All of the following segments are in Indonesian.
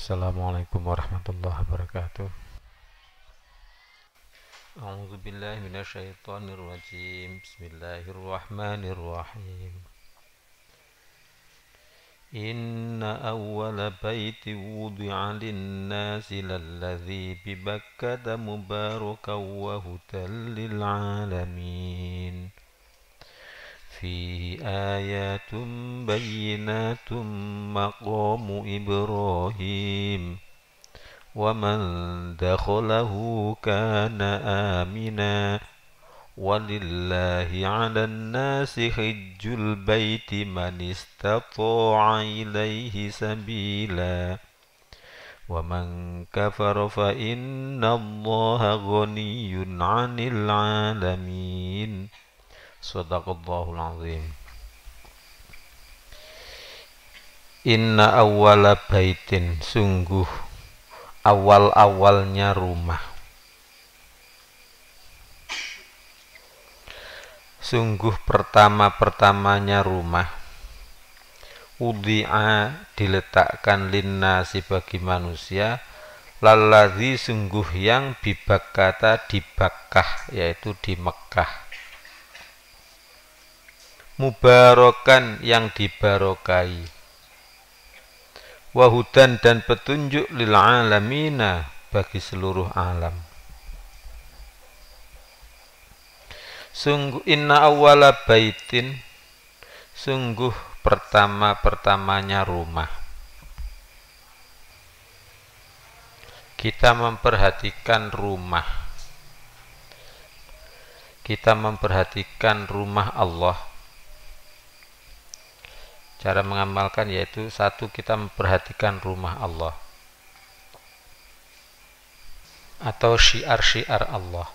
Assalamualaikum warahmatullahi wabarakatuh. A'udzu billahi minasyaitonir rajim. Bismillahirrahmanirrahim. Inna awwala baiti wudi'a lin-nasi lalladzi bi Bakkata mubarakan wa hudan lil alamin. Fihi ayatun bayyinatun maqamu Ibrahim. ومن دخله كان آمنا ولله على الناس حج البيت من استطاع إليه سبيلا ومن كفر فإن الله غني عن العالمين صدق الله العظيم. Inna awwala baitin, sungguh awal-awalnya rumah. Sungguh pertama-pertamanya rumah. Wudi'a, diletakkan linnasi, bagi manusia, lalladzi, sungguh yang, bibakkata, di Bakkah, yaitu di Mekkah, mubarakan, yang dibarokai, wahudan, dan petunjuk, lil alamina, bagi seluruh alam. Sungguh inna awwala baitin, sungguh pertama-pertamanya rumah. Kita memperhatikan rumah. Kita memperhatikan rumah Allah. Cara mengamalkan yaitu satu, kita memperhatikan rumah Allah atau syiar-syiar Allah.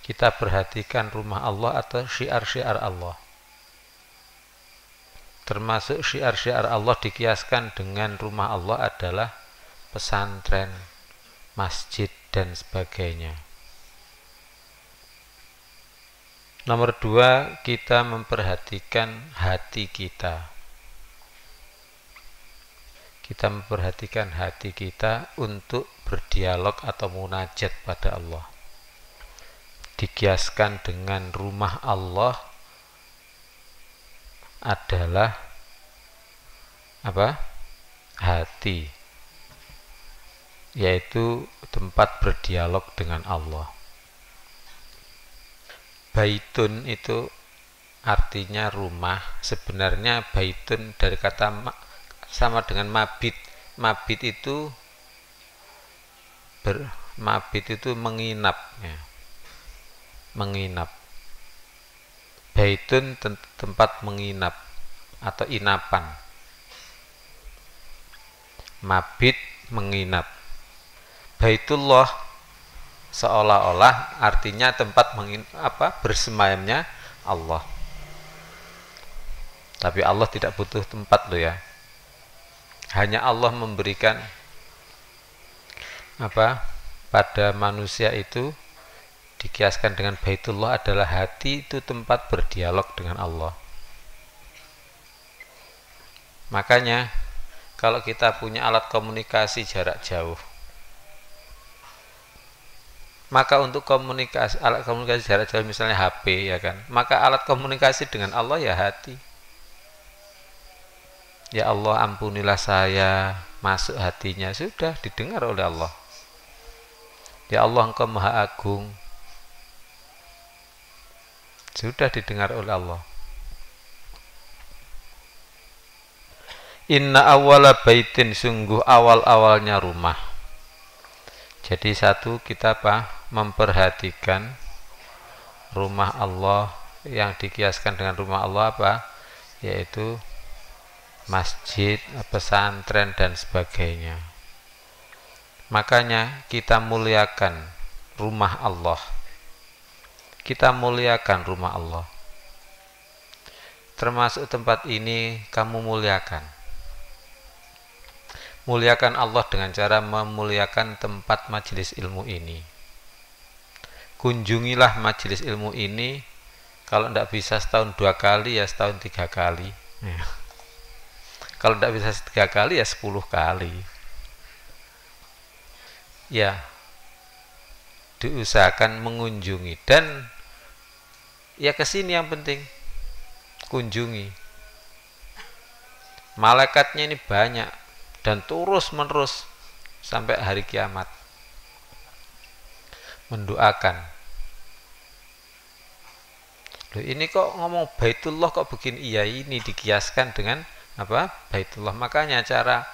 Kita perhatikan rumah Allah atau syiar-syiar Allah. Termasuk syiar-syiar Allah dikiaskan dengan rumah Allah adalah pesantren, masjid, dan sebagainya. Nomor 2, kita memperhatikan hati kita. Kita memperhatikan hati kita untuk berdialog atau munajat pada Allah. Dikiaskan dengan rumah Allah adalah apa? Hati, yaitu tempat berdialog dengan Allah. Baitun itu artinya rumah. Sebenarnya baitun dari kata sama dengan mabit. Mabit itu menginap, ya. Menginap. Baitun tempat menginap atau inapan. Mabit menginap. Baitullah seolah-olah artinya tempat bersemayamnya Allah. Tapi Allah tidak butuh tempat loh ya. Hanya Allah memberikan pada manusia itu, dikiaskan dengan Baitullah adalah hati, itu tempat berdialog dengan Allah. Makanya kalau kita punya alat komunikasi jarak jauh, maka untuk alat komunikasi jarak jauh, misalnya HP, ya kan, maka alat komunikasi dengan Allah ya hati. Ya Allah, ampunilah saya, masuk hatinya, sudah didengar oleh Allah. Ya Allah, Engkau Maha Agung, sudah didengar oleh Allah. Inna awwala baitin, sungguh awal-awalnya rumah. Jadi satu, kita memperhatikan rumah Allah, yang dikiaskan dengan rumah Allah yaitu masjid, pesantren, dan sebagainya. Makanya kita muliakan rumah Allah. Kita muliakan rumah Allah. Termasuk tempat ini kamu muliakan. Muliakan Allah dengan cara memuliakan tempat majelis ilmu ini. Kunjungilah majelis ilmu ini. Kalau tidak bisa setahun 2 kali, ya setahun 3 kali. Kalau tidak bisa 3 kali ya 10 kali. Ya, diusahakan mengunjungi dan ya kesini yang penting kunjungi. Malaikatnya ini banyak dan terus menerus sampai hari kiamat mendoakan. Loh, ini kok ngomong Baitullah kok begini? Iya, ini dikiaskan dengan apa? Baitullah. Makanya cara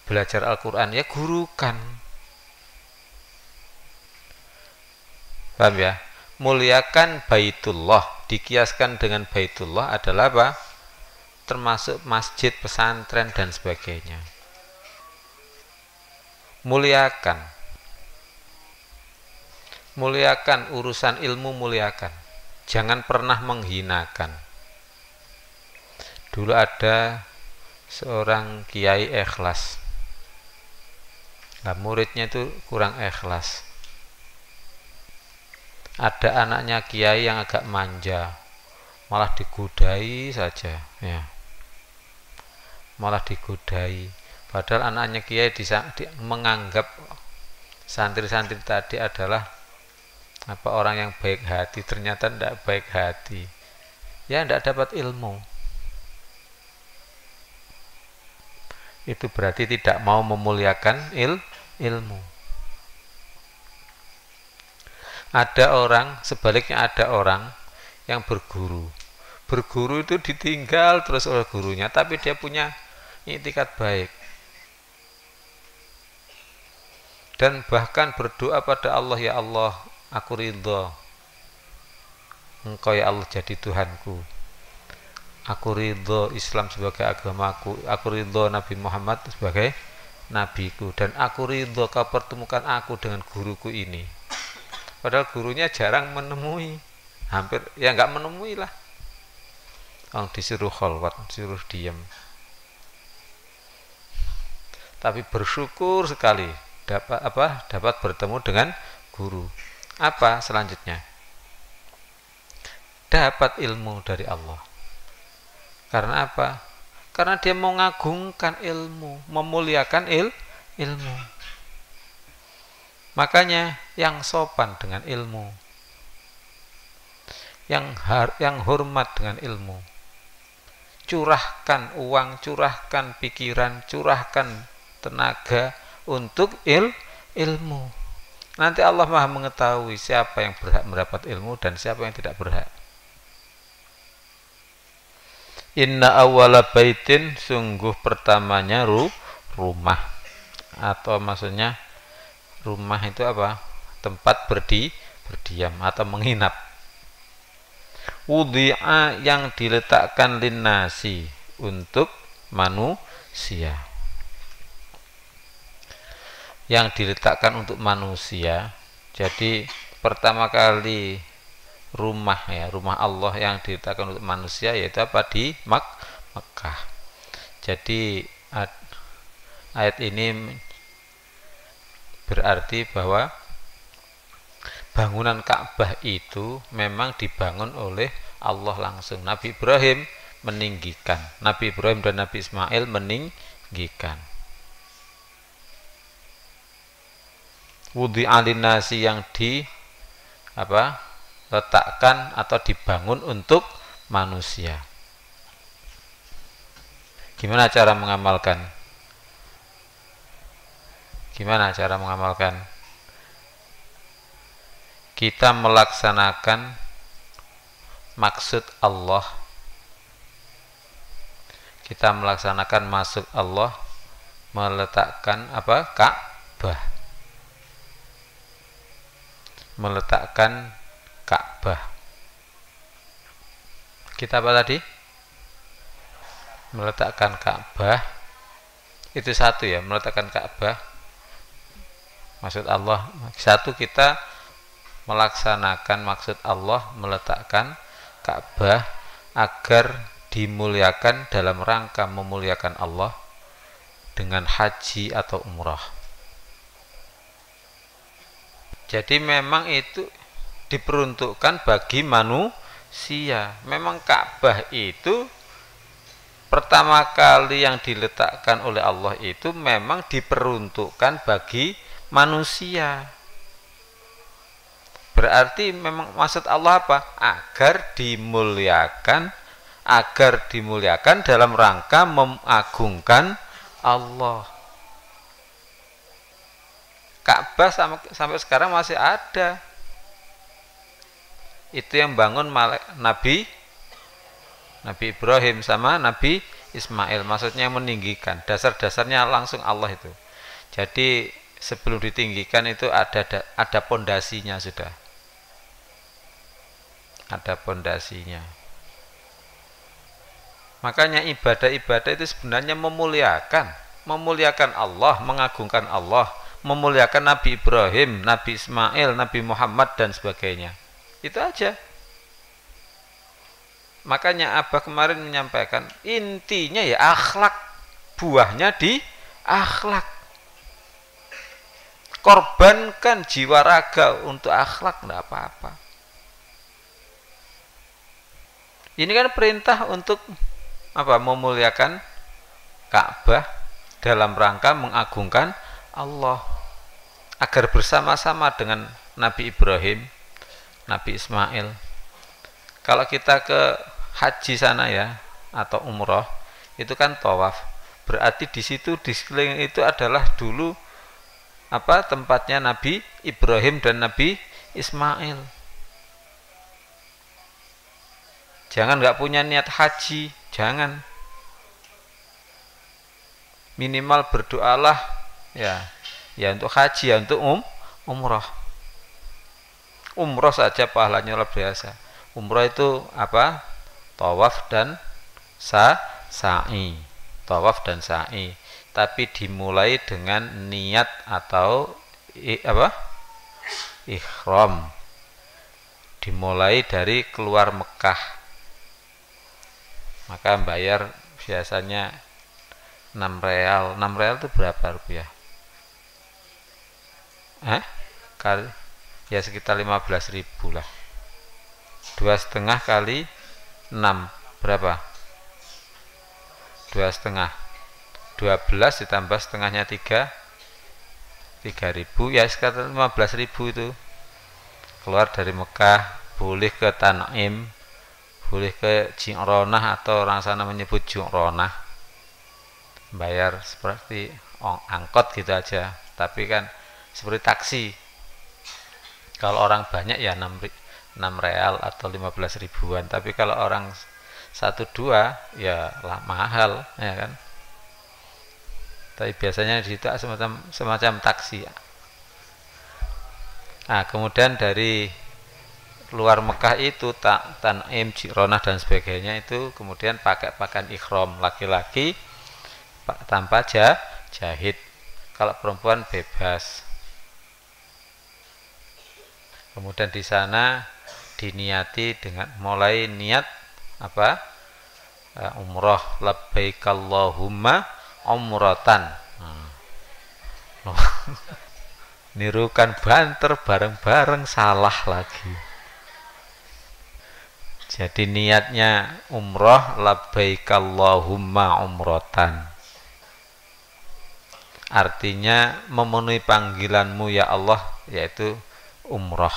belajar Al-Quran ya gurukan. Paham ya? Muliakan Baitullah dikiaskan dengan Baitullah adalah apa? Termasuk masjid, pesantren dan sebagainya. Muliakan urusan ilmu, muliakan. Jangan pernah menghinakan. Dulu ada seorang kiai ikhlas. Nah, muridnya itu kurang ikhlas. Ada anaknya kiai yang agak manja, malah digodai saja, ya. Malah digodai. Padahal anaknya kiai menganggap santri-santri tadi adalah apa, orang yang baik hati, ternyata tidak baik hati. Ya, tidak dapat ilmu. Itu berarti tidak mau memuliakan ilmu. Ada orang, sebaliknya ada orang yang berguru. Berguru itu ditinggal terus oleh gurunya, tapi dia punya i'tikad baik. Dan bahkan berdoa pada Allah, ya Allah, aku ridho Engkau ya Allah jadi Tuhanku. Aku ridho Islam sebagai agamaku. Aku ridho Nabi Muhammad sebagai nabiku. Dan aku ridho kau pertemukan aku dengan guruku ini. Padahal gurunya jarang menemui, hampir ya nggak menemui lah. Disuruh kholwat, disuruh diam. Tapi bersyukur sekali dapat bertemu dengan guru. Apa selanjutnya? Dapat ilmu dari Allah. Karena apa? Karena dia mengagungkan ilmu, memuliakan ilmu. Makanya yang sopan dengan ilmu, yang hormat dengan ilmu, curahkan uang, curahkan pikiran, curahkan tenaga untuk ilmu. Nanti Allah Maha mengetahui siapa yang berhak mendapat ilmu dan siapa yang tidak berhak. Inna awwala baitin, sungguh pertamanya rumah, atau maksudnya rumah itu apa? Tempat berdiam atau menginap. Wudi'a, yang diletakkan linnasi, untuk manusia. Yang diletakkan untuk manusia. Jadi pertama kali rumah, ya, rumah Allah yang diletakkan untuk manusia yaitu apa? Di Makkah. Jadi ayat ini berarti bahwa bangunan Ka'bah itu memang dibangun oleh Allah langsung. Nabi Ibrahim meninggikan. Nabi Ibrahim dan Nabi Ismail meninggikan. Wudi'a linnasi, yang letakkan atau dibangun untuk manusia. Gimana cara mengamalkan? Kita melaksanakan maksud Allah. Kita melaksanakan maksud Allah meletakkan Ka'bah. Meletakkan Ka'bah. Kita apa tadi? Meletakkan Ka'bah. Itu satu ya, meletakkan Ka'bah. Maksud Allah. Satu, kita melaksanakan maksud Allah meletakkan Ka'bah agar dimuliakan dalam rangka memuliakan Allah dengan haji atau umrah. Jadi memang itu diperuntukkan bagi manusia. Memang Ka'bah itu pertama kali yang diletakkan oleh Allah itu memang diperuntukkan bagi manusia. Berarti memang maksud Allah apa? Agar dimuliakan dalam rangka mengagungkan Allah. Ka'bah sampai sekarang masih ada. Itu yang bangun Nabi Ibrahim sama Nabi Ismail, maksudnya meninggikan. Dasar-dasarnya langsung Allah itu. Jadi sebelum ditinggikan itu ada pondasinya sudah. Ada pondasinya. Makanya ibadah-ibadah itu sebenarnya memuliakan Allah, mengagungkan Allah, memuliakan Nabi Ibrahim, Nabi Ismail, Nabi Muhammad dan sebagainya. Itu aja. Makanya Abah kemarin menyampaikan intinya ya akhlak, buahnya di akhlak. Korbankan jiwa raga untuk akhlak, tidak apa-apa. Ini kan perintah untuk apa? Memuliakan Ka'bah dalam rangka mengagungkan Allah, agar bersama-sama dengan Nabi Ibrahim, Nabi Ismail. Kalau kita ke haji sana ya, atau umroh, itu kan tawaf. Berarti di situ di sekeliling itu adalah dulu apa? Tempatnya Nabi Ibrahim dan Nabi Ismail. Jangan nggak punya niat haji, jangan. Minimal berdoalah ya untuk haji, ya untuk umroh. Umroh saja pahalanya luar biasa. Umroh itu apa? Tawaf dan sa'i. Tawaf dan sa'i. Tapi dimulai dengan niat atau ihram. Dimulai dari keluar Mekah. Maka bayar biasanya 6 real. 6 real itu berapa rupiah? Ya sekitar 15.000 lah. 2,5 kali 6 berapa? 2,5. 12 ditambah setengahnya 3.000 ya sekitar 15.000 itu. Keluar dari Mekah, boleh ke Tan'im, boleh ke Ji'ronah atau orang sana menyebut Ju'ronah. Bayar seperti angkot gitu aja, tapi kan seperti taksi. Kalau orang banyak ya 6 real atau 15 ribuan, tapi kalau orang 1-2 ya lah mahal ya kan. Tapi biasanya di situ semacam taksi. Nah, kemudian dari luar Mekah itu Tan'im, Ji'ronah dan sebagainya itu kemudian pakai pakaian ihram, laki-laki tanpa jahit. Kalau perempuan bebas. Kemudian di sana diniati dengan mulai niat apa? Umroh, labbaik Allahumma umratan. Nirukan banter bareng-bareng salah lagi. Jadi niatnya umroh, labbaik Allahumma umratan. Artinya memenuhi panggilanmu ya Allah, yaitu umroh.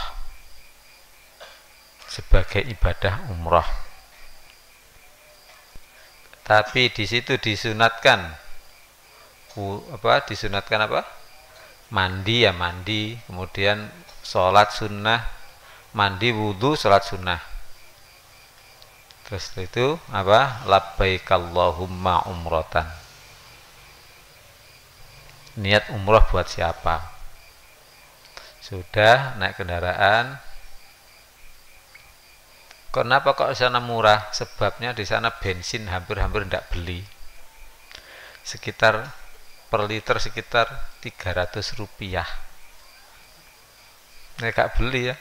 Sebagai ibadah umroh. Tapi di situ disunatkan apa? Mandi, kemudian sholat sunnah, mandi, wudhu, sholat sunnah. Terus itu apa? Labbaik Allahumma umratan. Niat umroh buat siapa? Sudah naik kendaraan. Kenapa kok di sana murah? Sebabnya di sana bensin hampir tidak beli. Sekitar per liter sekitar 300 rupiah. Nggak beli ya.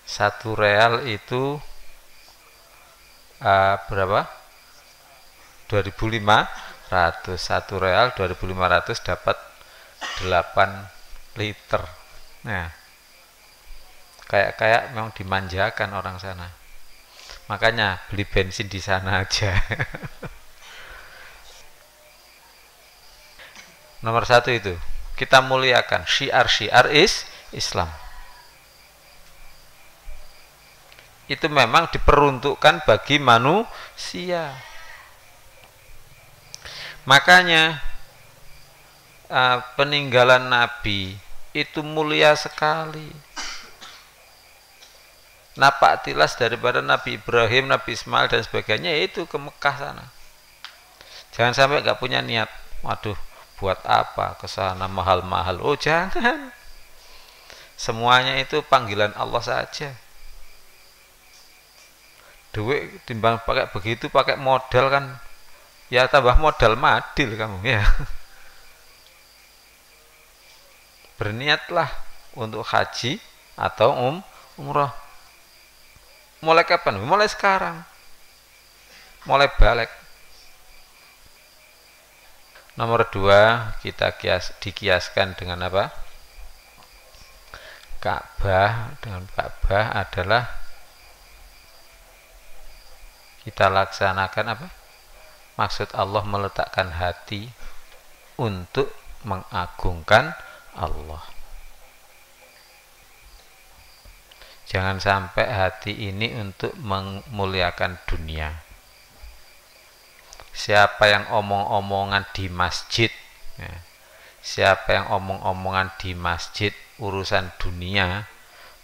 1 real itu berapa? 2.500. 1 real 2.500 dapat 8 liter. Nah, kayak memang dimanjakan orang sana. Makanya beli bensin di sana aja. Nomor satu itu, kita muliakan syiar-syiar Islam. Itu memang diperuntukkan bagi manusia. Makanya peninggalan Nabi itu mulia sekali. Napak tilas daripada Nabi Ibrahim, Nabi Ismail dan sebagainya, itu ke Mekah sana. Jangan sampai nggak punya niat, waduh, buat apa ke sana mahal-mahal. Oh jangan. Semuanya itu panggilan Allah saja. Duit timbang pakai begitu, pakai modal kan, ya tambah modal madil kamu ya. Berniatlah untuk haji atau umrah. Mulai kapan? Mulai sekarang. Mulai balik. Nomor 2, kita dikiaskan dengan apa? Ka'bah. Dengan Ka'bah adalah kita laksanakan apa? Maksud Allah meletakkan hati untuk mengagungkan Allah. Jangan sampai hati ini untuk memuliakan dunia. Siapa yang omong-omongan di masjid, ya, siapa yang omong-omongan di masjid urusan dunia,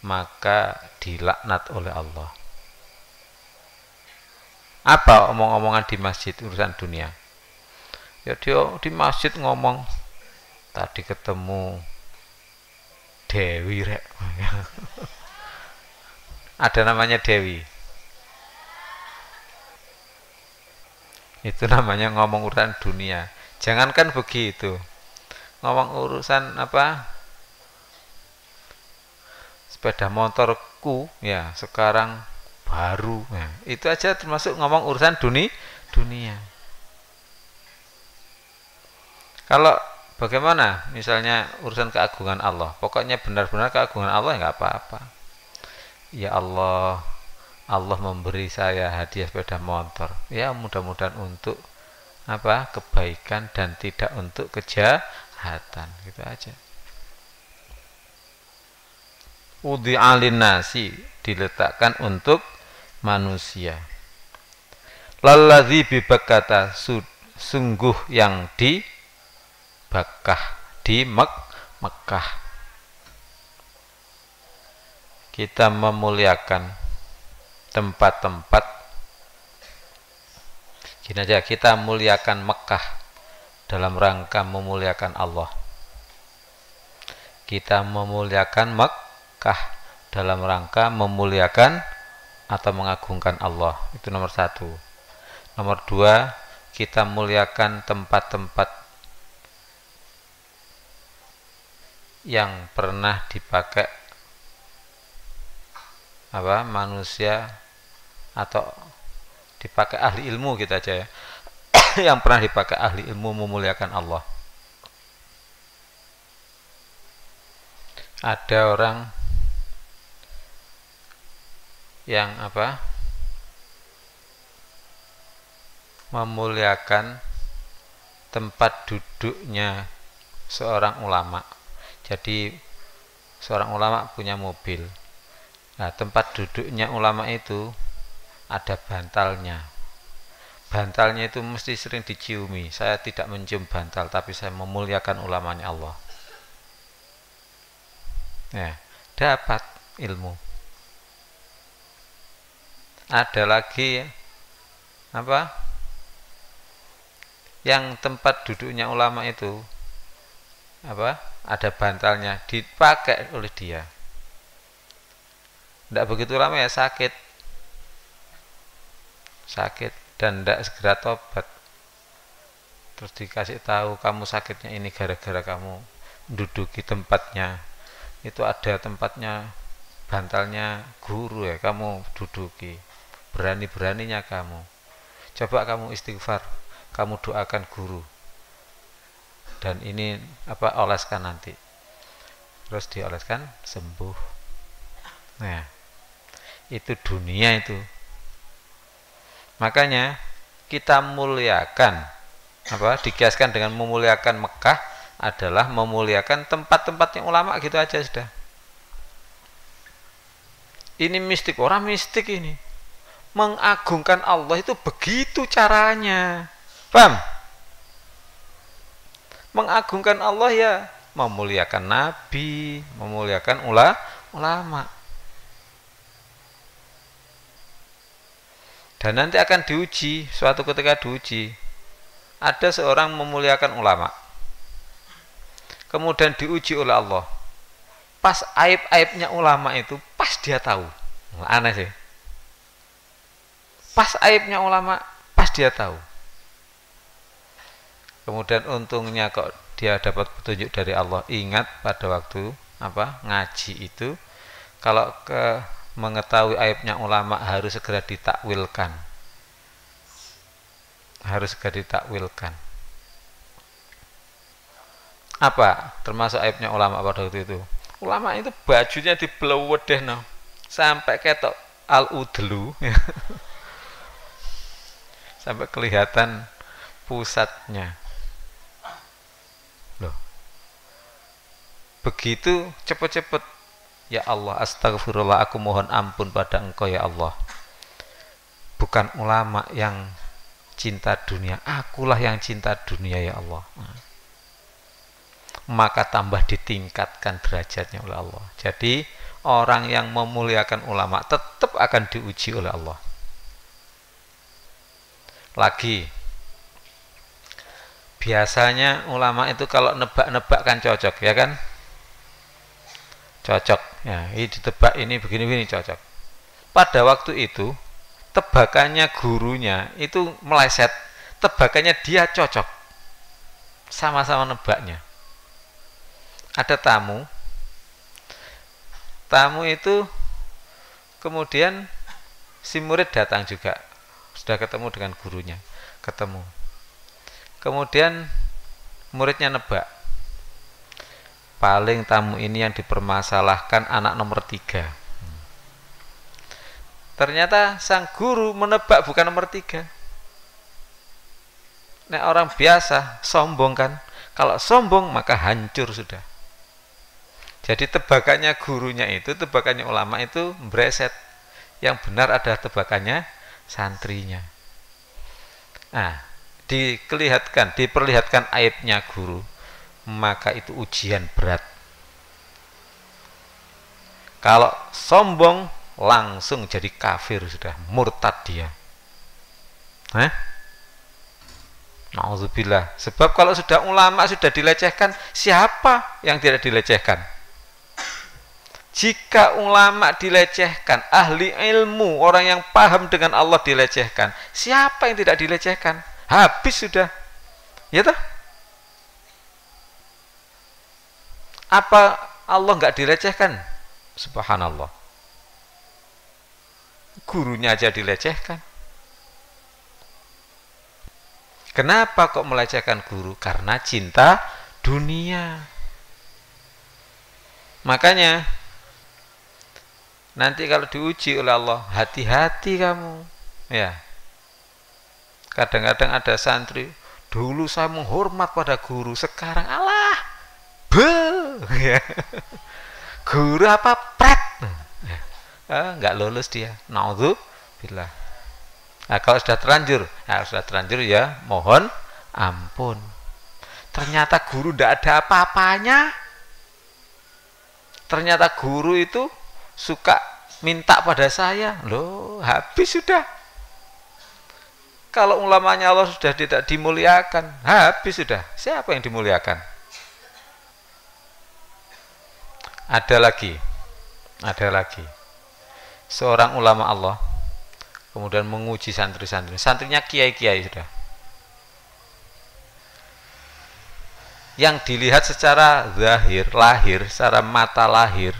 maka dilaknat oleh Allah. Apa omong-omongan di masjid urusan dunia? Ya dia di masjid ngomong, tadi ketemu Dewi rek. Ada namanya Dewi. Itu namanya ngomong urusan dunia. Jangankan begitu, ngomong urusan apa, sepeda motorku ya sekarang baru, nah, itu aja termasuk ngomong urusan dunia. Kalau bagaimana misalnya urusan keagungan Allah, pokoknya benar-benar keagungan Allah, ya nggak apa-apa. Ya Allah, Allah memberi saya hadiah sepeda motor. Ya mudah-mudahan untuk apa? Kebaikan dan tidak untuk kejahatan. Gitu aja. Udi'alin nasi, diletakkan untuk manusia. Lalladzi bibakata, sungguh yang di Bakkah, di Mekah. Kita memuliakan tempat-tempat, gini aja, kita muliakan Mekah dalam rangka memuliakan Allah. Kita memuliakan Mekah dalam rangka memuliakan atau mengagungkan Allah. Itu nomor 1. Nomor 2, kita muliakan tempat-tempat yang pernah dipakai apa manusia atau dipakai ahli ilmu, kita aja ya. Yang pernah dipakai ahli ilmu memuliakan Allah. Ada orang yang apa memuliakan tempat duduknya seorang ulama. Jadi seorang ulama punya mobil. Nah, tempat duduknya ulama itu ada bantalnya. Bantalnya itu mesti sering diciumi. Saya tidak mencium bantal, tapi saya memuliakan ulamanya Allah. Ya, dapat ilmu. Ada lagi apa? Yang tempat duduknya ulama itu apa? Ada bantalnya, dipakai oleh dia. Tidak begitu lama ya sakit dan tidak segera tobat. Terus dikasih tahu, kamu sakitnya ini gara-gara kamu menduduki tempatnya. Itu ada tempatnya, bantalnya guru ya, kamu duduki. Berani-beraninya kamu. Coba kamu istighfar, kamu doakan guru. Dan ini apa, oleskan nanti. Terus dioleskan, sembuh. Nah, itu dunia itu. Makanya kita muliakan, dikiaskan dengan memuliakan Mekah adalah memuliakan tempat-tempatnya ulama, gitu aja sudah. Ini mistik, orang mistik ini. Mengagungkan Allah itu begitu caranya. Paham? Mengagungkan Allah ya memuliakan Nabi, memuliakan ulama. Dan nanti akan diuji, suatu ketika diuji. Ada seorang memuliakan ulama, kemudian diuji oleh Allah. Pas aib-aibnya ulama itu pas dia tahu. Aneh sih. Pas aibnya ulama pas dia tahu. Kemudian untungnya kok dia dapat petunjuk dari Allah. Ingat pada waktu ngaji itu, kalau mengetahui aibnya ulama harus segera ditakwilkan. Harus segera ditakwilkan. Apa termasuk aibnya ulama pada waktu itu? Ulama itu bajunya dibelewedeh sampai ketok al-udlu sampai kelihatan pusatnya. Loh. Begitu cepet-cepet, ya Allah, astagfirullah, aku mohon ampun pada Engkau ya Allah. Bukan ulama yang cinta dunia, akulah yang cinta dunia ya Allah. Maka tambah ditingkatkan derajatnya oleh Allah. Jadi orang yang memuliakan ulama tetap akan diuji oleh Allah. Lagi, biasanya ulama itu kalau nebak-nebak kan cocok, ya kan? Cocok. Ya, ini ditebak ini begini-begini cocok. Pada waktu itu tebakannya gurunya itu meleset, tebakannya dia cocok. Sama-sama nebaknya. Ada tamu itu kemudian si murid datang juga, sudah ketemu dengan gurunya, kemudian muridnya nebak, paling tamu ini yang dipermasalahkan anak nomor 3. Ternyata sang guru menebak bukan nomor 3. Nah, orang biasa sombong kan, kalau sombong maka hancur sudah. Jadi tebakannya gurunya itu, tebakannya ulama itu breset. Yang benar adalah tebakannya santrinya. Nah, diperlihatkan aibnya guru, maka itu ujian berat. Kalau sombong langsung jadi kafir sudah, murtad dia. Nauzubillah. Sebab kalau sudah ulama sudah dilecehkan, siapa yang tidak dilecehkan? Jika ulama dilecehkan, ahli ilmu, orang yang paham dengan Allah dilecehkan, siapa yang tidak dilecehkan? Habis sudah. Ya toh? Apa Allah enggak dilecehkan? Subhanallah. Gurunya aja dilecehkan. Kenapa kok melecehkan guru? Karena cinta dunia. Makanya nanti kalau diuji oleh Allah, hati-hati kamu. Ya. Kadang-kadang ada santri, dulu saya menghormat pada guru, sekarang alah, ya. Guru apa pret? Enggak lulus dia. Naudzubillah. Nah, kalau sudah terlanjur, ya mohon ampun. Ternyata guru tidak ada apa-apanya. Ternyata guru itu suka minta pada saya, loh, habis sudah. Kalau ulamanya Allah sudah tidak dimuliakan, habis sudah. Siapa yang dimuliakan? Ada lagi. Seorang ulama Allah kemudian menguji santri-santri. Santrinya kiai-kiai sudah. Yang dilihat secara lahir, secara mata lahir,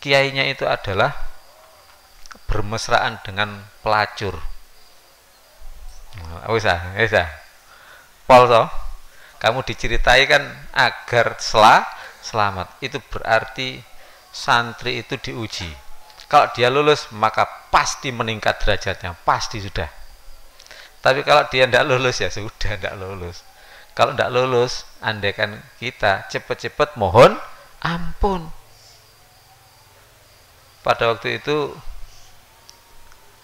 kiainya itu adalah bermesraan dengan pelacur. Bisa. Polso, kamu diceritai kan agar selamat. Itu berarti santri itu diuji. Kalau dia lulus maka pasti meningkat derajatnya, pasti sudah. Tapi kalau dia tidak lulus ya sudah tidak lulus. Kalau tidak lulus, andaikan kita cepat-cepat mohon ampun. Pada waktu itu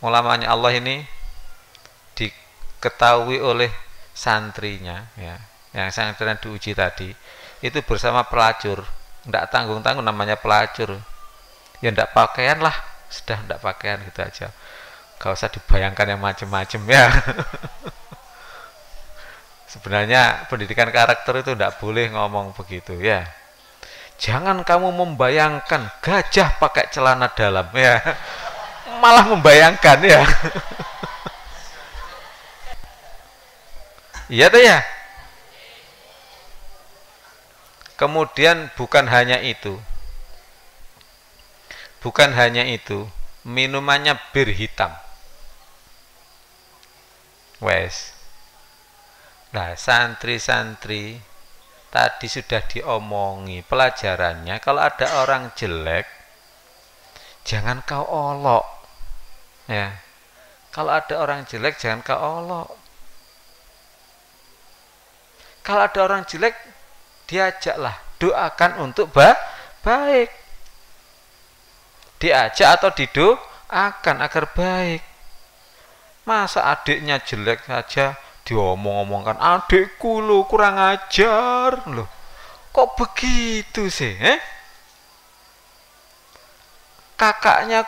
ulamanya Allah ini diketahui oleh santrinya, ya, yang santrinya diuji tadi, itu bersama pelacur, tidak tanggung-tanggung namanya pelacur. Ya tidak pakaian lah, sudah tidak pakaian gitu aja. Gak usah dibayangkan yang macam-macam ya. Sebenarnya pendidikan karakter itu tidak boleh ngomong begitu ya. Jangan kamu membayangkan gajah pakai celana dalam ya. Malah membayangkan ya. Iya tuh ya. Kemudian bukan hanya itu. Bukan hanya itu, minumannya bir hitam. Wes. Nah, santri-santri tadi sudah diomongi pelajarannya, kalau ada orang jelek jangan kau olok. Ya. Kalau ada orang jelek jangan kau olok. Kalau ada orang jelek diajaklah, doakan untuk baik. Diajak atau didoakan agar baik. Masa adiknya jelek saja diomong-omongkan, adikku lo kurang ajar lo, kok begitu sih? Kakaknya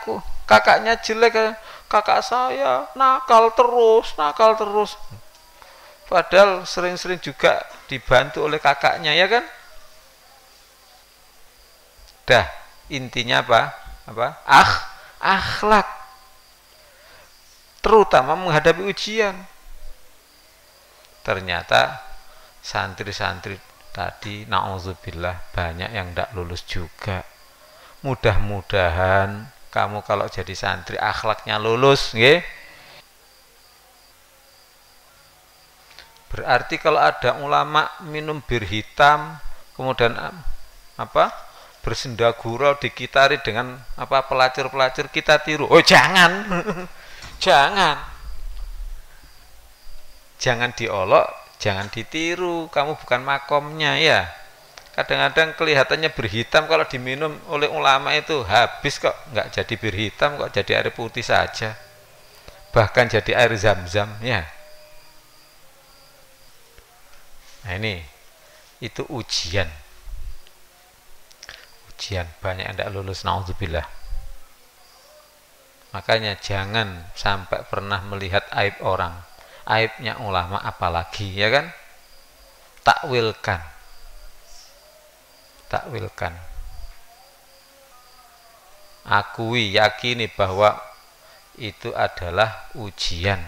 jelek, kakak saya nakal terus. Padahal sering-sering juga dibantu oleh kakaknya, ya kan? Dah, intinya apa? Akhlak, terutama menghadapi ujian. Ternyata santri-santri tadi na'udzubillah banyak yang tidak lulus juga. Mudah-mudahan kamu kalau jadi santri akhlaknya lulus, nggih. Berarti kalau ada ulama minum bir hitam kemudian bersendagurau dikitari dengan pelacur-pelacur, kita tiru. Oh jangan. Jangan diolok, jangan ditiru, kamu bukan makomnya ya. Kadang-kadang kelihatannya bir hitam, kalau diminum oleh ulama itu habis kok, nggak jadi bir hitam kok, jadi air putih saja, bahkan jadi air zam-zam ya. Nah ini itu ujian banyak yang tidak lulus, naudzubillah. Makanya jangan sampai pernah melihat aib orang, aibnya ulama apalagi, ya kan? Takwilkan, akui, yakini bahwa itu adalah ujian,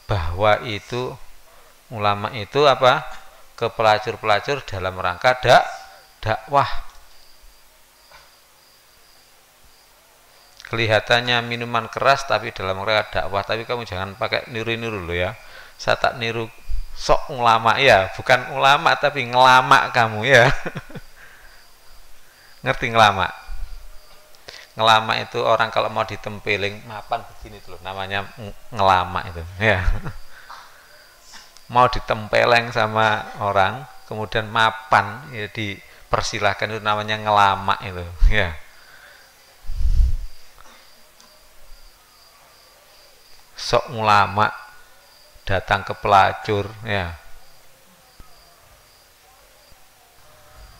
bahwa itu ulama itu ke pelacur-pelacur dalam rangka dakwah. Kelihatannya minuman keras tapi dalam rangka dakwah, tapi kamu jangan pakai niru-niru loh ya. Saya tak niru sok ulama ya, bukan ulama tapi ngelama kamu ya. Ngerti ngelama? Ngelama itu orang kalau mau ditempeling mapan begini tuh loh, namanya ngelama itu ya. Mau ditempeleng sama orang kemudian mapan ya, dipersilahkan, itu namanya ngelama itu ya. Sok ulama datang ke pelacur ya.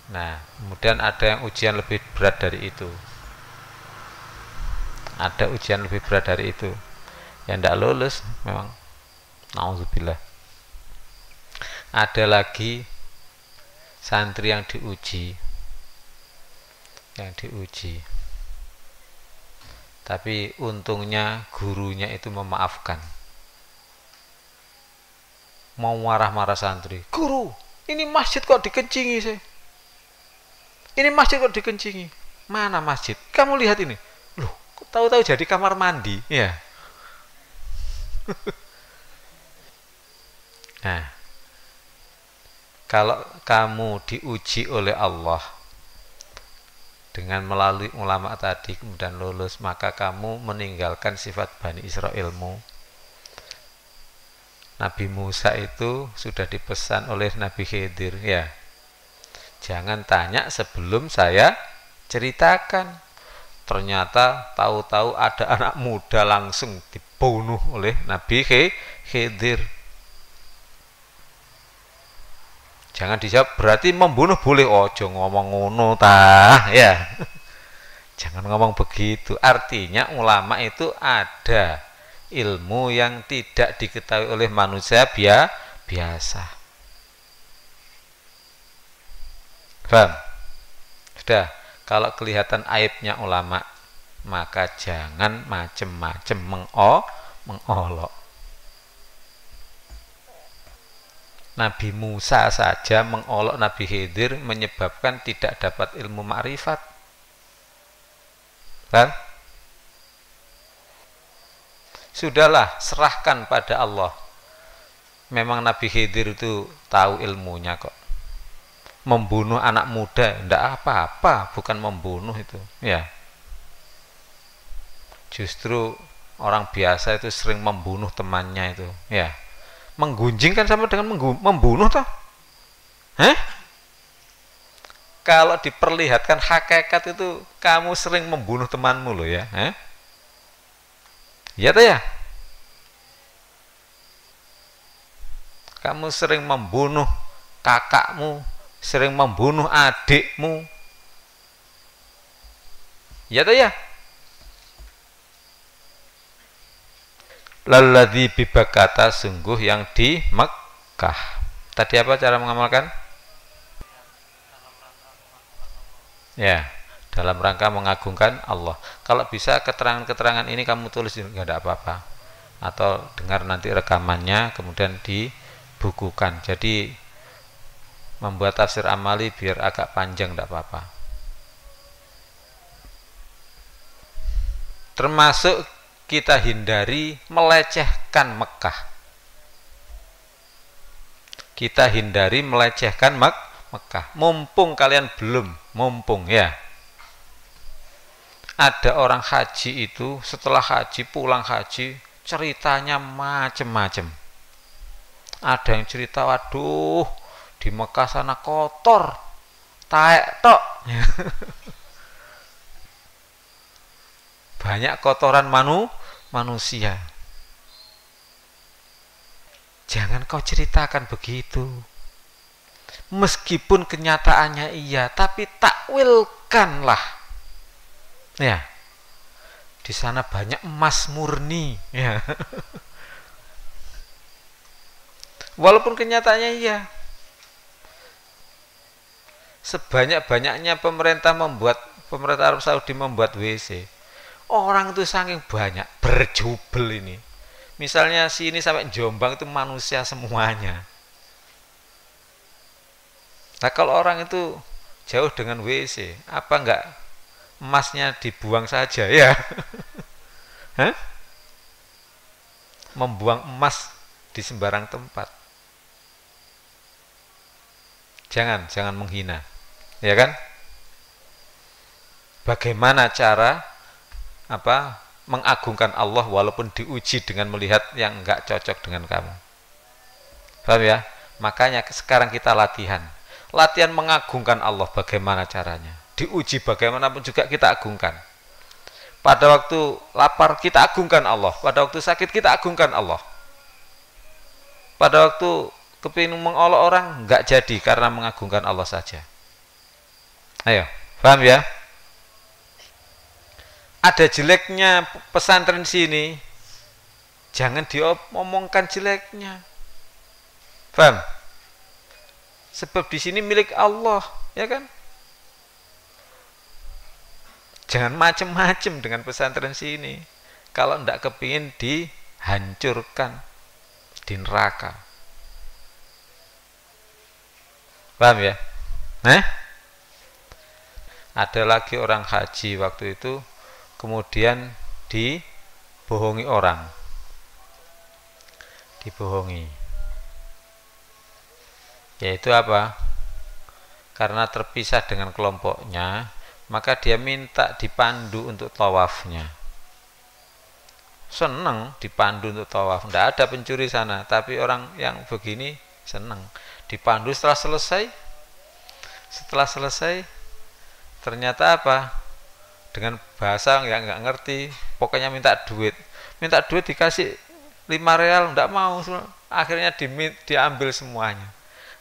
Nah, kemudian ada yang ujian lebih berat dari itu. Ada ujian lebih berat dari itu. Yang tidak lulus memang naudzubillah. Ada lagi santri yang diuji. Tapi untungnya gurunya itu memaafkan. Mau marah-marah santri, guru, ini masjid kok dikencingi sih? Ini masjid kok dikencingi? Mana masjid? Kamu lihat ini. Loh, tahu-tahu jadi kamar mandi, ya. Nah, kalau kamu diuji oleh Allah dengan melalui ulama tadi kemudian lulus, maka kamu meninggalkan sifat Bani Israilmu. Nabi Musa itu sudah dipesan oleh Nabi Khidir, ya. Jangan tanya sebelum saya ceritakan. Ternyata tahu-tahu ada anak muda langsung dibunuh oleh Nabi Khidir. Jangan dijawab berarti membunuh boleh, ojo ngomong ngono ta, ya. Jangan ngomong begitu. Artinya ulama itu ada ilmu yang tidak diketahui oleh manusia biasa. Paham? Sudah. Kalau kelihatan aibnya ulama, maka jangan macem-macem mengolok. Nabi Musa saja mengolok Nabi Khidir menyebabkan tidak dapat ilmu makrifat. Kan? Sudahlah, serahkan pada Allah. Memang Nabi Khidir itu tahu ilmunya kok. Membunuh anak muda tidak apa-apa, bukan membunuh itu, ya. Justru orang biasa itu sering membunuh temannya itu, ya. Menggunjing kan sama dengan membunuh toh. Kalau diperlihatkan hakikat itu kamu sering membunuh temanmu loh, ya. Ya toh ya. Kamu sering membunuh kakakmu, sering membunuh adikmu, ya toh ya. Lalladzi bibakata, sungguh yang di Mekkah. Tadi apa cara mengamalkan? Ya, dalam rangka mengagungkan Allah. Kalau bisa keterangan-keterangan ini kamu tulis, nggak ada apa-apa. Atau dengar nanti rekamannya kemudian dibukukan. Jadi membuat tafsir amali biar agak panjang tidak apa-apa. Termasuk kita hindari melecehkan Mekah. Kita hindari melecehkan Mekah. Mumpung kalian belum, mumpung ya. Ada orang haji itu setelah haji, pulang haji, ceritanya macem-macem. Ada yang cerita, waduh, di Mekah sana kotor, taek tok. Banyak kotoran manusia. Jangan kau ceritakan begitu. Meskipun kenyataannya iya, tapi takwilkanlah. Ya. Di sana banyak emas murni, ya. Walaupun kenyataannya iya. Sebanyak-banyaknya pemerintah Arab Saudi membuat WC. Orang itu saking banyak, berjubel ini. Misalnya sini sampai Jombang itu manusia semuanya. Nah kalau orang itu jauh dengan WC, apa enggak emasnya dibuang saja ya? Membuang emas di sembarang tempat. Jangan menghina, ya kan? Bagaimana cara mengagungkan Allah walaupun diuji dengan melihat yang enggak cocok dengan kamu? Paham ya? Makanya sekarang kita latihan mengagungkan Allah. Bagaimana caranya? Diuji bagaimanapun juga kita agungkan. Pada waktu lapar kita agungkan Allah, pada waktu sakit kita agungkan Allah. Pada waktu kepingin mengolok orang enggak jadi karena mengagungkan Allah saja. Ayo, paham ya? Ada jeleknya pesantren sini, jangan diomongkan jeleknya. Paham? Sebab di sini milik Allah, ya kan? Jangan macem-macem dengan pesantren sini. Kalau ndak kepingin dihancurkan di neraka. Paham ya? Ada lagi orang haji waktu itu kemudian dibohongi orang. Dibohongi. Yaitu apa? Karena terpisah dengan kelompoknya, maka dia minta dipandu untuk tawafnya. seneng dipandu untuk tawaf. Tidak ada pencuri sana, tapi orang yang begini seneng dipandu. Setelah selesai ternyata apa, dengan bahasa nggak ngerti, pokoknya minta duit dikasih 5 real, nggak mau, akhirnya diambil semuanya.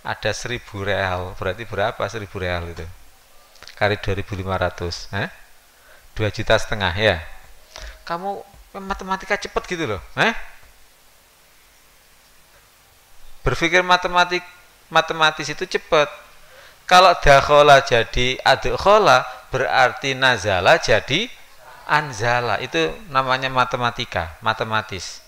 Ada 1.000 real, berarti berapa 1.000 real itu kali 2.500, 2,5 juta ya. Kamu matematika cepet gitu loh, berpikir matematis itu cepet. Kalau dakhola jadi adkhola, berarti nazala jadi anzala. Itu namanya matematis.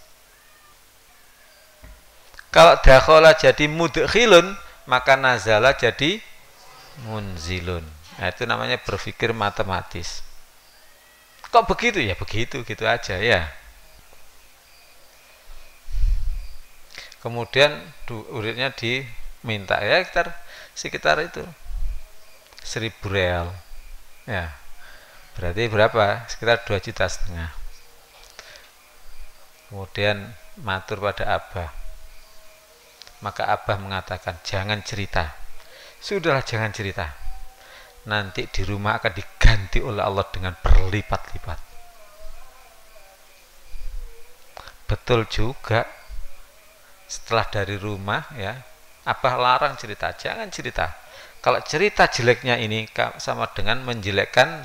Kalau dakhola jadi mudkhilun, maka nazala jadi munzilun. Nah, itu namanya berpikir matematis. Kok begitu ya? Begitu, gitu aja ya. Kemudian duitnya diminta ya, sekitar itu 1.000 real ya, berarti berapa, sekitar 2,5 juta. Kemudian matur pada Abah, maka Abah mengatakan, jangan cerita, sudahlah jangan cerita, nanti di rumah akan diganti oleh Allah dengan berlipat-lipat. Betul juga. Setelah dari rumah ya, Abah larang cerita, jangan cerita. Kalau cerita jeleknya ini sama dengan menjelekkan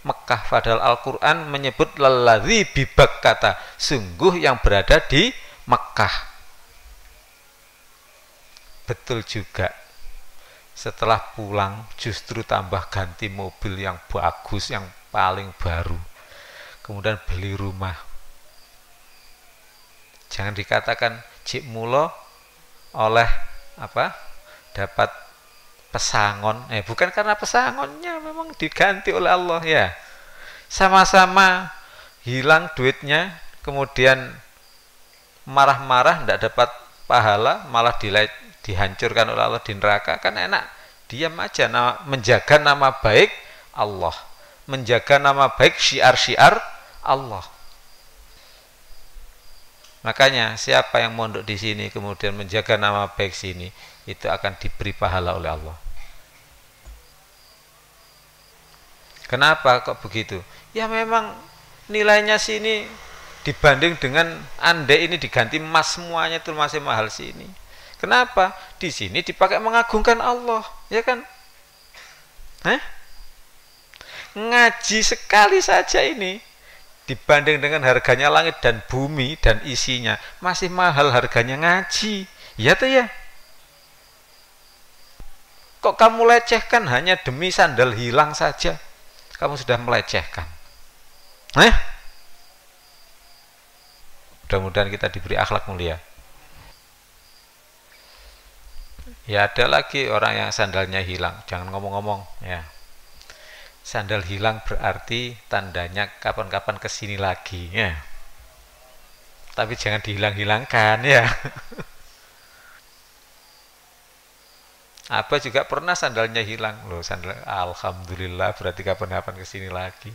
Mekah. Padahal Al-Quran menyebut lalladzi bibak, kata sungguh yang berada di Mekah. Betul juga. Setelah pulang justru tambah ganti mobil yang bagus, yang paling baru. Kemudian beli rumah. Jangan dikatakan cik mulo oleh apa, dapat pesangon, bukan karena pesangonnya, memang diganti oleh Allah ya. Sama-sama hilang duitnya, kemudian marah-marah tidak dapat pahala, malah dihancurkan oleh Allah di neraka. Kan enak diam aja, menjaga nama baik Allah, menjaga nama baik syiar-syiar Allah. Makanya siapa yang mondok di sini kemudian menjaga nama baik sini, itu akan diberi pahala oleh Allah. Kenapa kok begitu? Ya memang nilainya sini dibanding dengan andai ini diganti emas semuanya itu masih mahal sini. Kenapa? Di sini dipakai mengagungkan Allah, ya kan? Ngaji sekali saja ini dibanding dengan harganya langit dan bumi dan isinya, masih mahal harganya ngaji. Ya tuh ya. Kok kamu lecehkan hanya demi sandal hilang saja? Kamu sudah melecehkan. Mudah-mudahan kita diberi akhlak mulia. Ya ada lagi orang yang sandalnya hilang. Jangan ngomong-ngomong ya. Sandal hilang berarti tandanya kapan-kapan kesini lagi ya. Tapi jangan dihilang-hilangkan ya. Apa juga pernah sandalnya hilang loh, sandal, alhamdulillah, berarti kapan-kapan kesini lagi.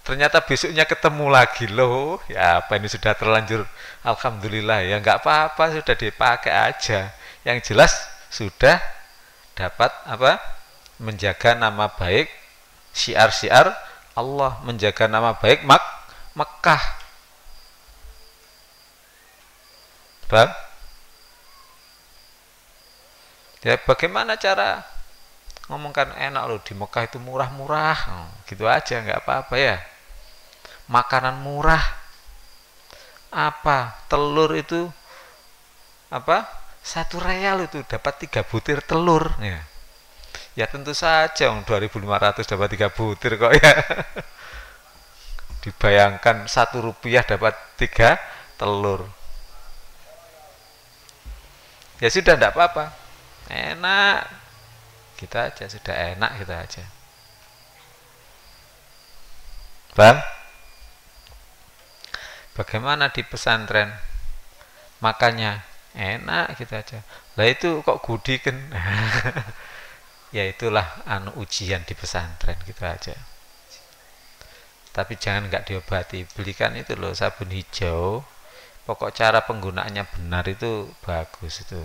Ternyata besoknya ketemu lagi loh. Ya apa ini sudah terlanjur, alhamdulillah ya, nggak apa-apa, sudah dipakai aja. Yang jelas sudah dapat apa? Menjaga nama baik syiar-syiar Allah, menjaga nama baik Mekah. Paham? Ya bagaimana cara ngomongkan enak loh di Mekah itu murah-murah, gitu aja nggak apa-apa ya. Makanan murah, apa telur itu apa 1 real itu dapat 3 butir telur ya. Ya tentu saja 2.500 dapat 3 butir kok ya. Dibayangkan 1 rupiah dapat 3 telur. Ya sudah tidak apa-apa, enak kita aja, sudah enak kita aja. Bang, bagaimana di pesantren makannya enak kita aja, lah itu kok gudikan. Ya itulah ujian di pesantren, gitu aja. Tapi jangan nggak diobati. Belikan itu loh sabun hijau. Pokok cara penggunaannya benar itu bagus itu.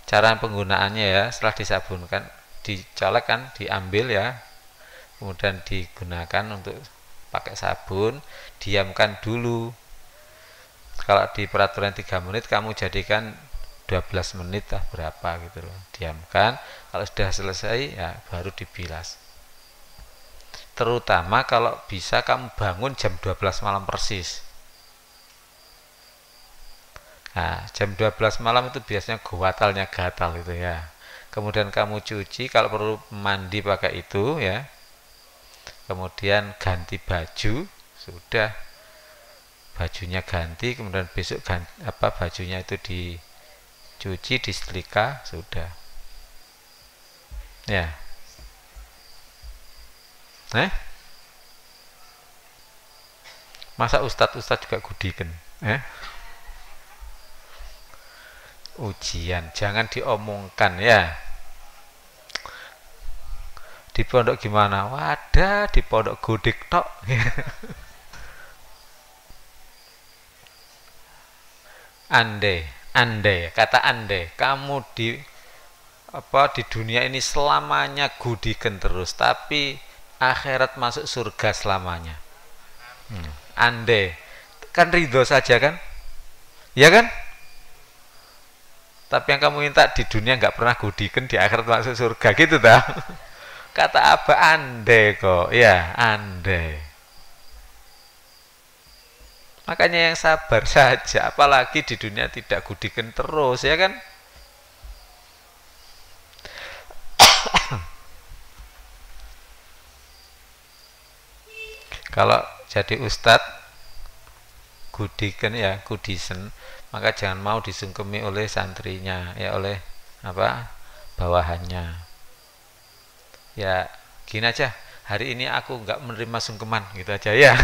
Cara penggunaannya ya, setelah disabunkan, dicolek kan, diambil ya, kemudian digunakan untuk pakai sabun, diamkan dulu. Kalau di peraturan 3 menit, kamu jadikan 12 menit lah berapa gitu loh, diamkan. Kalau sudah selesai ya baru dibilas. Terutama kalau bisa kamu bangun jam 12 malam persis. Nah, jam 12 malam itu biasanya gatalnya gatal itu ya. Kemudian kamu cuci, kalau perlu mandi pakai itu ya. Kemudian ganti baju, sudah. Bajunya ganti, kemudian besok ganti, bajunya itu dicuci, disetrika, sudah. Ya. Masa ustadz juga gudikan? Ujian, jangan diomongkan ya. Di pondok gimana? Wadah, di pondok gudik tok. Andai, kata andai, kamu di dunia ini selamanya gudikan terus, tapi akhirat masuk surga selamanya. Andai, kan ridho saja kan? Ya kan? Tapi yang kamu minta di dunia nggak pernah gudikan, di akhirat masuk surga gitu dah. Kata apa andai kok, ya andai. Makanya yang sabar saja, apalagi di dunia tidak gudikan terus, ya kan? Kalau jadi ustadz gudikan ya, gudisen, maka jangan mau disungkemi oleh santrinya, ya oleh bawahannya. Ya gini aja, hari ini aku nggak menerima sungkeman gitu aja ya.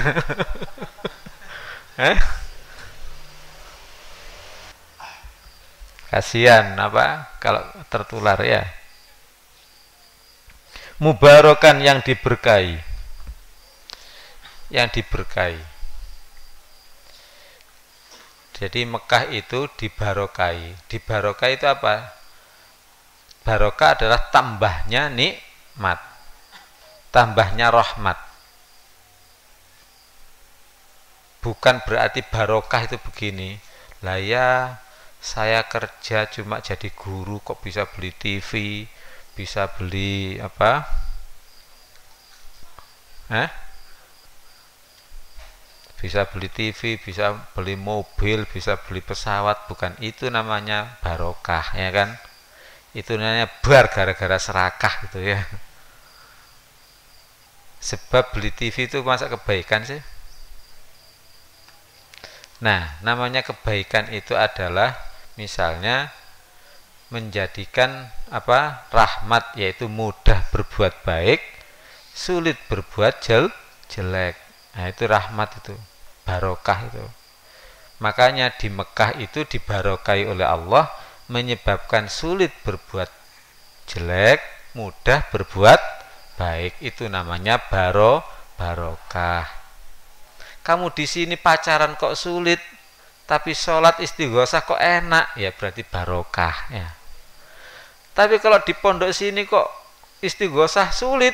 Kasihan kalau tertular ya. Mubarokan yang diberkahi, jadi Mekah itu dibarokai. Dibarokai itu apa? Barokah adalah tambahnya nikmat, tambahnya rahmat. Bukan berarti barokah itu begini, lah ya saya kerja cuma jadi guru kok bisa beli TV, bisa beli bisa beli TV, bisa beli mobil, bisa beli pesawat. Bukan itu namanya barokah, ya kan? Itu namanya bar gara-gara serakah gitu ya. Sebab beli TV itu masa kebaikan sih? Nah, namanya kebaikan itu adalah misalnya menjadikan rahmat, yaitu mudah berbuat baik, sulit berbuat jelek. Nah, itu rahmat, itu barokah itu. Makanya di Mekah itu dibarokai oleh Allah, menyebabkan sulit berbuat jelek, mudah berbuat baik. Itu namanya barokah. Kamu di sini pacaran kok sulit, tapi sholat istighosah kok enak, ya berarti barokah ya. Tapi kalau di pondok sini kok istighosah sulit,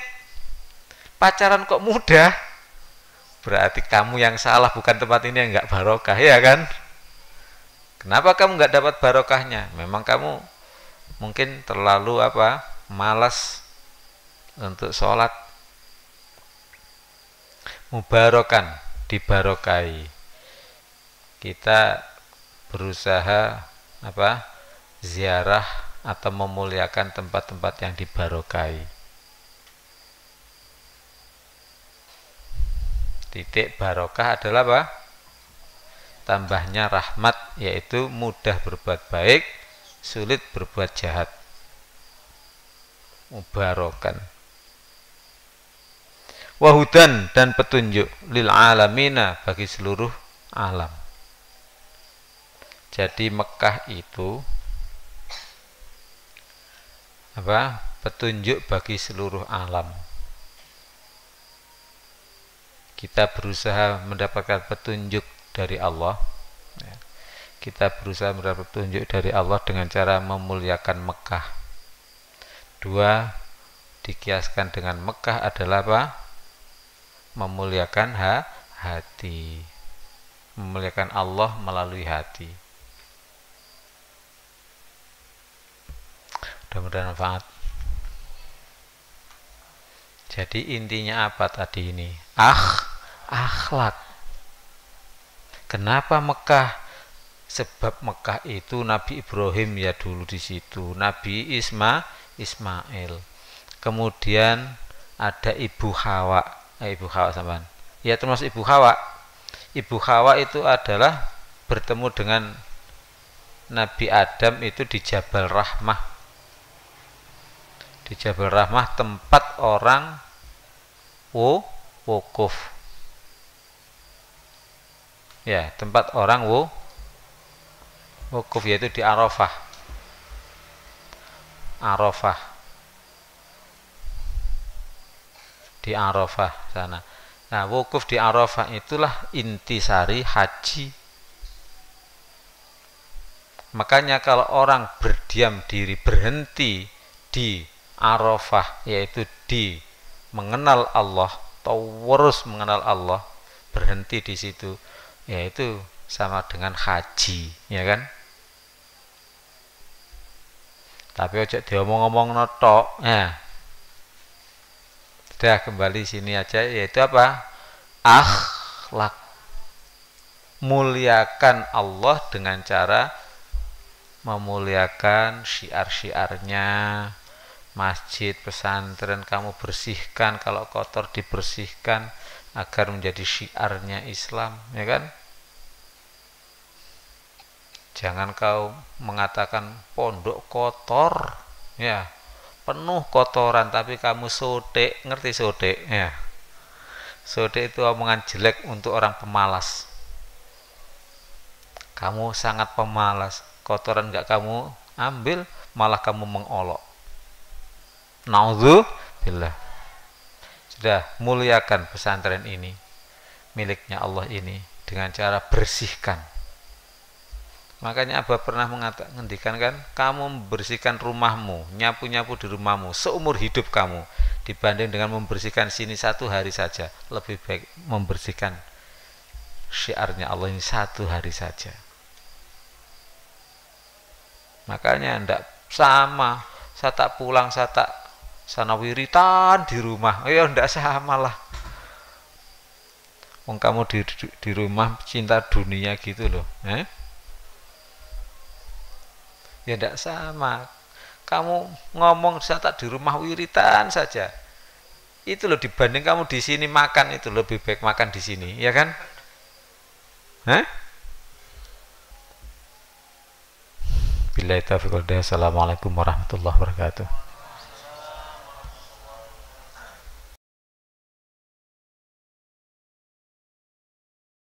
pacaran kok mudah, berarti kamu yang salah, bukan tempat ini yang nggak barokah, ya kan? Kenapa kamu nggak dapat barokahnya? Memang kamu mungkin terlalu malas untuk sholat. Mubarokan, dibarokai. Kita berusaha ziarah atau memuliakan tempat-tempat yang dibarokai. Titik barokah adalah tambahnya rahmat, yaitu mudah berbuat baik, sulit berbuat jahat. Mubarokan. Wahudan, dan petunjuk, lil alamina, bagi seluruh alam. Jadi Mekah itu petunjuk bagi seluruh alam. kita berusaha mendapatkan petunjuk dari Allah, ya. Kita berusaha mendapat petunjuk dari Allah dengan cara memuliakan Mekah. Dua, dikiaskan dengan Mekah adalah apa? Memuliakan hati, memuliakan Allah melalui hati. Mudah-mudahan manfaat. Jadi intinya apa tadi ini? Akhlak. Kenapa Mekah? Sebab Mekah itu Nabi Ibrahim ya dulu di situ, Nabi Ismail. Kemudian ada Ibu Hawa, Ibu Hawa sampean. Ya termasuk Ibu Hawa. Ibu Hawa itu adalah bertemu dengan Nabi Adam itu di Jabal Rahmah. Di Jabal Rahmah tempat orang wukuf. Ya, tempat orang wukuf yaitu di Arafah. Di Arafah sana. Nah, wukuf di Arafah itulah intisari haji. Makanya kalau orang berdiam diri, berhenti di Arafah, yaitu di mengenal Allah, terus mengenal Allah, berhenti di situ, yaitu sama dengan haji, ya kan? Tapi ojo diomong-omong notok, ya. Sudah kembali sini aja, yaitu apa? Akhlak. Muliakan Allah dengan cara memuliakan syiar-syiarnya. Masjid, pesantren kamu bersihkan, kalau kotor dibersihkan agar menjadi syiarnya Islam, ya kan? Jangan kau mengatakan pondok kotor, ya, penuh kotoran, tapi kamu sotek, ngerti sotek, ya? Sotek itu omongan jelek untuk orang pemalas. Kamu sangat pemalas, kotoran enggak kamu ambil, malah kamu mengolok. Naudzubillah. Sudah, muliakan pesantren ini, miliknya Allah ini, dengan cara bersihkan. Makanya Abah pernah mengendikan kan, kamu membersihkan rumahmu, nyapu-nyapu di rumahmu seumur hidup kamu, dibanding dengan membersihkan sini satu hari saja. Lebih baik membersihkan syiarnya Allah ini satu hari saja. Makanya ndak sama, saya tak pulang, saya tak sana wiritan di rumah, ya ndak sama lah. Wong kamu di rumah cinta dunia gitu loh, ya ndak sama. Kamu ngomong saya tak di rumah wiritan saja, itu loh, dibanding kamu di sini makan, itu lebih baik makan di sini, ya kan? Billahi taufiq wal hidayah. Assalamualaikum warahmatullahi wabarakatuh.